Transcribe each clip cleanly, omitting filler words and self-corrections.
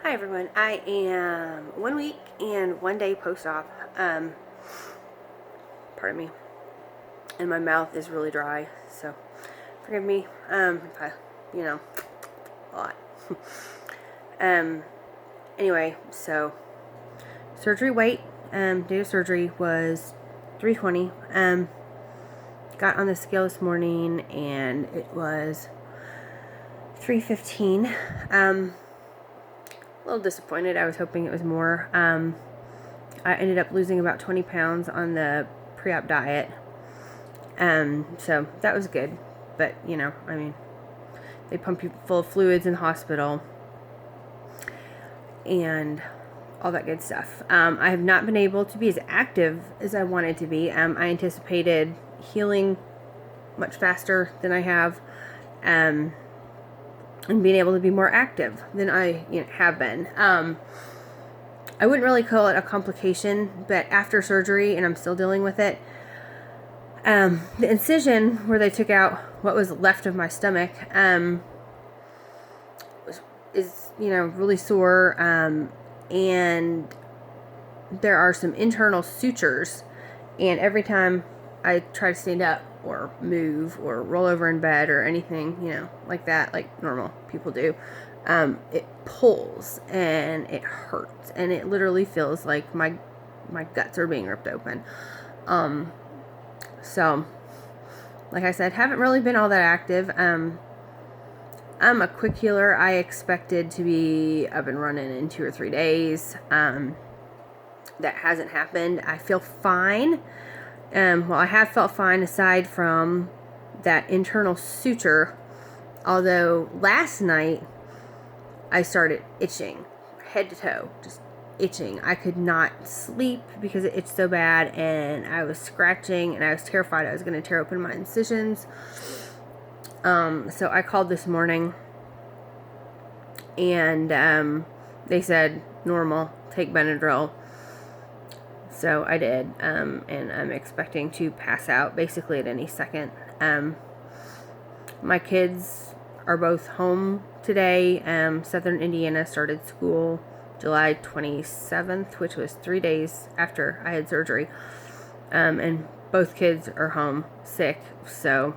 Hi everyone, I am 1 week and 1 day post-op, pardon me, and my mouth is really dry, so forgive me, if I, a lot. Anyway, so, surgery weight, date of surgery was 320, got on the scale this morning, and it was 315, a little disappointed. I was hoping it was more. I ended up losing about 20 pounds on the pre-op diet. So that was good. But, they pump you full of fluids in the hospital and all that good stuff. I have not been able to be as active as I wanted to be. I anticipated healing much faster than I have. And being able to be more active than I have been. I wouldn't really call it a complication, but after surgery, and I'm still dealing with it, the incision where they took out what was left of my stomach is really sore, and there are some internal sutures, and every time I try to stand up or move or roll over in bed or anything, like that, like normal people do, it pulls and it hurts, and it literally feels like my guts are being ripped open. So, like I said, haven't really been all that active. I'm a quick healer. I expected to be up and running in 2 or 3 days. That hasn't happened. I feel fine. Well, I have felt fine aside from that internal suture, although last night I started itching, head to toe, just itching. I could not sleep because it itched so bad, and I was scratching, and I was terrified I was going to tear open my incisions. So I called this morning, and they said, normal, take Benadryl. So I did, and I'm expecting to pass out basically at any second. My kids are both home today. Southern Indiana started school July 27th, which was 3 days after I had surgery. And both kids are home sick. So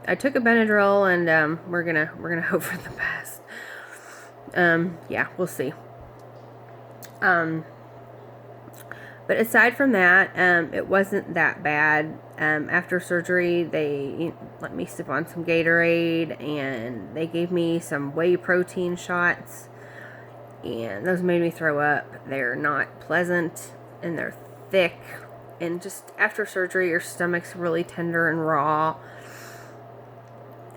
I took a Benadryl, and we're gonna hope for the best. Yeah, we'll see. But aside from that, it wasn't that bad. After surgery, they let me sip on some Gatorade, and they gave me some whey protein shots, and those made me throw up. They're not pleasant, and they're thick, and just after surgery, your stomach's really tender and raw,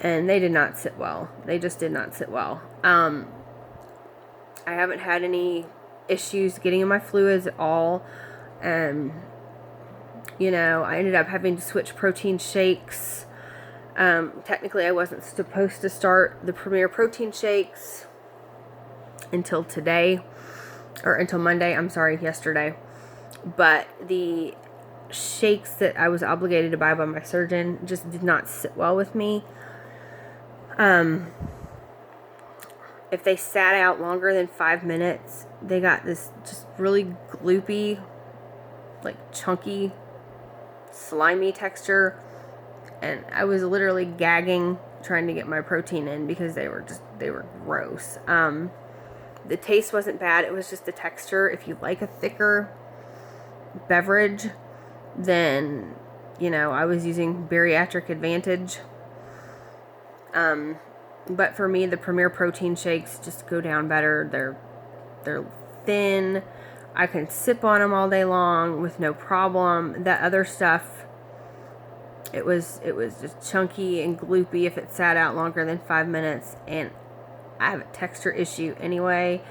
and they did not sit well. They just did not sit well. I haven't had any issues getting in my fluids at all. I ended up having to switch protein shakes. Technically, I wasn't supposed to start the Premier protein shakes until today, or until Monday, yesterday. But the shakes that I was obligated to buy by my surgeon just did not sit well with me. If they sat out longer than 5 minutes, they got this just really gloopy, like chunky, slimy texture, and I was literally gagging trying to get my protein in because they were gross. The taste wasn't bad, it was just the texture. If you like a thicker beverage, then I was using bariatric advantage. But for me, the Premier protein shakes just go down better. They're thin. I can sip on them all day long with no problem. That other stuff, it was just chunky and gloopy if it sat out longer than 5 minutes, and I have a texture issue anyway,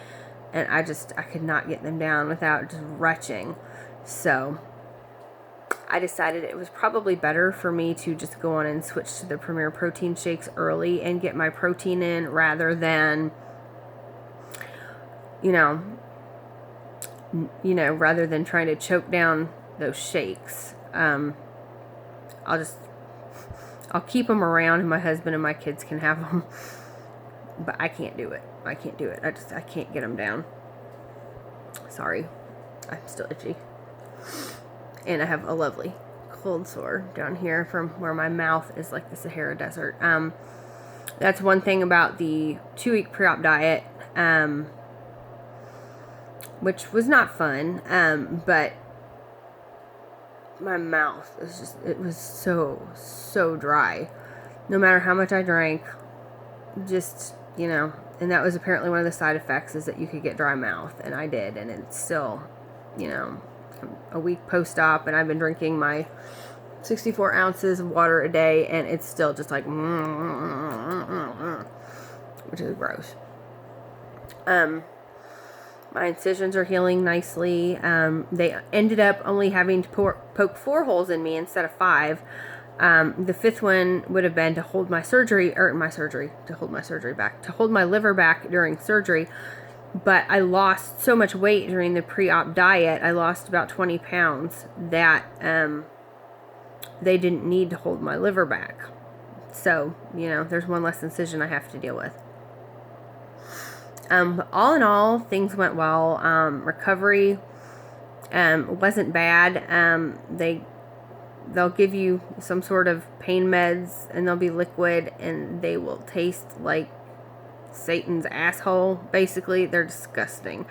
and I could not get them down without just retching. So I decided it was probably better for me to just go on and switch to the Premier protein shakes early and get my protein in rather than rather than trying to choke down those shakes. I'll keep them around, and my husband and my kids can have them. but I can't do it. I can't do it. I can't get them down. Sorry. I'm still itchy. And I have a lovely cold sore down here from where my mouth is like the Sahara Desert. That's one thing about the 2-week pre-op diet, which was not fun, but my mouth is just, it was so dry. No matter how much I drank, just, you know, and that was apparently one of the side effects, is that you could get dry mouth, and I did, and it's still, you know, a week post-op, and I've been drinking my 64 ounces of water a day, and it's still just like, which is gross. My incisions are healing nicely. They ended up only having to poke 4 holes in me instead of 5. The 5th one would have been to hold my liver back during surgery. But I lost so much weight during the pre-op diet. I lost about 20 pounds that they didn't need to hold my liver back. So, you know, there's one less incision I have to deal with. But all in all, things went well. Recovery wasn't bad. They'll give you some sort of pain meds, and they'll be liquid, and they will taste like Satan's asshole. Basically, they're disgusting.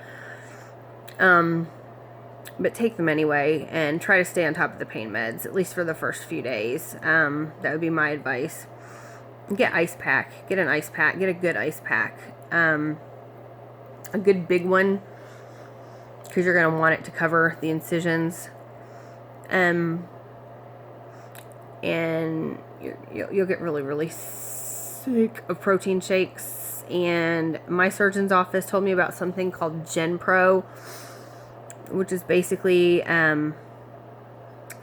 But take them anyway, and try to stay on top of the pain meds, at least for the first few days. That would be my advice. Get ice pack. Get an ice pack. Get a good ice pack. A good big one, because you're going to want it to cover the incisions. And you'll get really, really sick of protein shakes. And my surgeon's office told me about something called Gen Pro, which is basically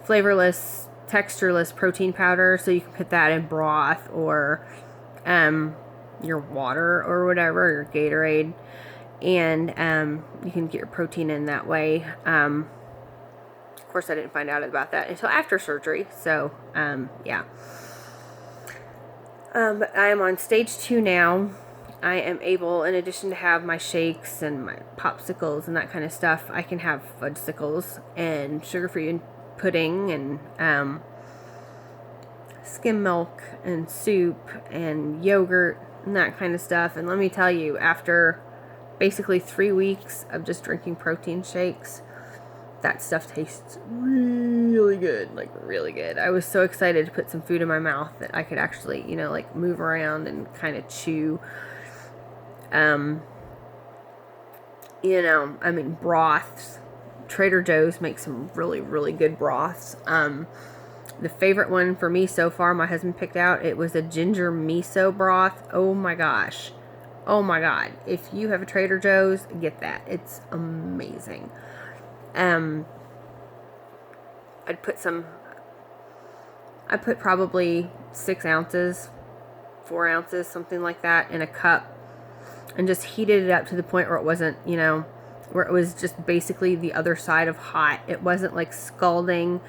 flavorless, textureless protein powder. So you can put that in broth or your water or whatever, your Gatorade. And you can get your protein in that way. Of course, I didn't find out about that until after surgery. So, yeah. But I am on stage 2 now. I am able, in addition to have my shakes and my popsicles and that kind of stuff, I can have fudgesicles and sugar-free pudding and skim milk and soup and yogurt and that kind of stuff. And let me tell you, after basically 3 weeks of just drinking protein shakes, that stuff tastes really good, like really good. I was so excited to put some food in my mouth that I could actually, you know, like move around and kind of chew. You know, I mean, broths. Trader Joe's makes some really, really good broths. The favorite one for me so far, my husband picked out, it was a ginger miso broth. Oh my gosh. Oh my God. If you have a Trader Joe's, get that. It's amazing. I put probably 6 ounces, 4 ounces, something like that in a cup, and just heated it up to the point where it wasn't, you know, where it was just basically the other side of hot. It wasn't like scalding.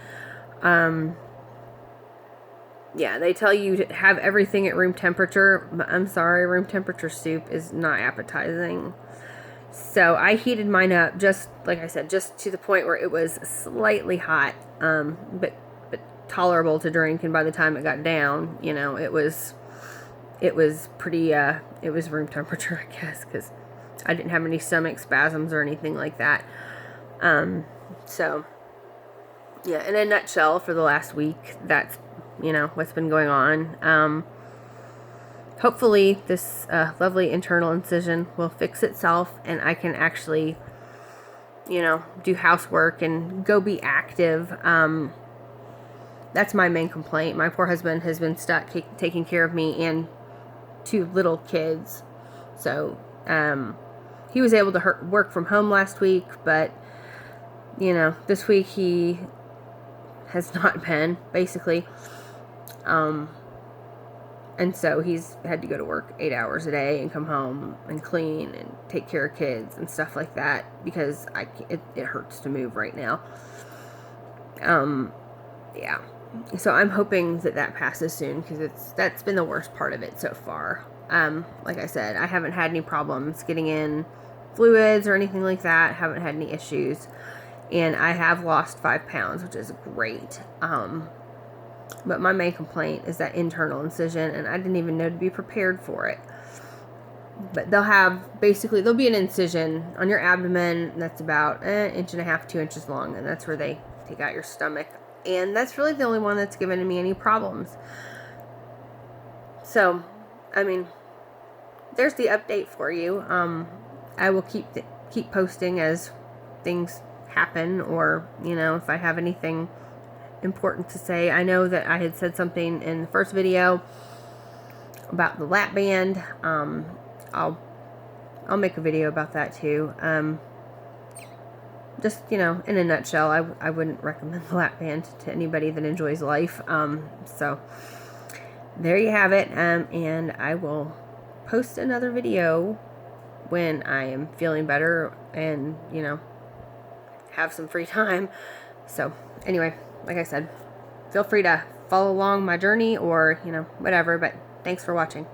Yeah, they tell you to have everything at room temperature. But I'm sorry, room temperature soup is not appetizing. So I heated mine up, just like I said, just to the point where it was slightly hot, but tolerable to drink. And by the time it got down, you know, it was pretty, it was room temperature, I guess, because I didn't have any stomach spasms or anything like that. So yeah, in a nutshell, for the last week, that's, you know, what's been going on. Hopefully this lovely internal incision will fix itself, and I can actually, you know, do housework and go be active. That's my main complaint. My poor husband has been stuck taking care of me and 2 little kids. So he was able to work from home last week, but, you know, this week he has not been, basically. And so he's had to go to work 8 hours a day and come home and clean and take care of kids and stuff like that, because it hurts to move right now. Yeah. So I'm hoping that passes soon, because that's been the worst part of it so far. Like I said, I haven't had any problems getting in fluids or anything like that. Haven't had any issues. And I have lost 5 pounds, which is great. But my main complaint is that internal incision, and I didn't even know to be prepared for it. But there'll be an incision on your abdomen that's about 1.5 inches, 2 inches long, and that's where they take out your stomach. And that's really the only one that's given me any problems. So, I mean, there's the update for you. I will keep posting as things happen, or, you know, if I have anything important to say. I know that I had said something in the first video about the lap band. I'll make a video about that too. Just, you know, in a nutshell, I wouldn't recommend the lap band to anybody that enjoys life. So there you have it. And I will post another video when I am feeling better and, you know, have some free time. So anyway, like I said, feel free to follow along my journey or, you know, whatever, but thanks for watching.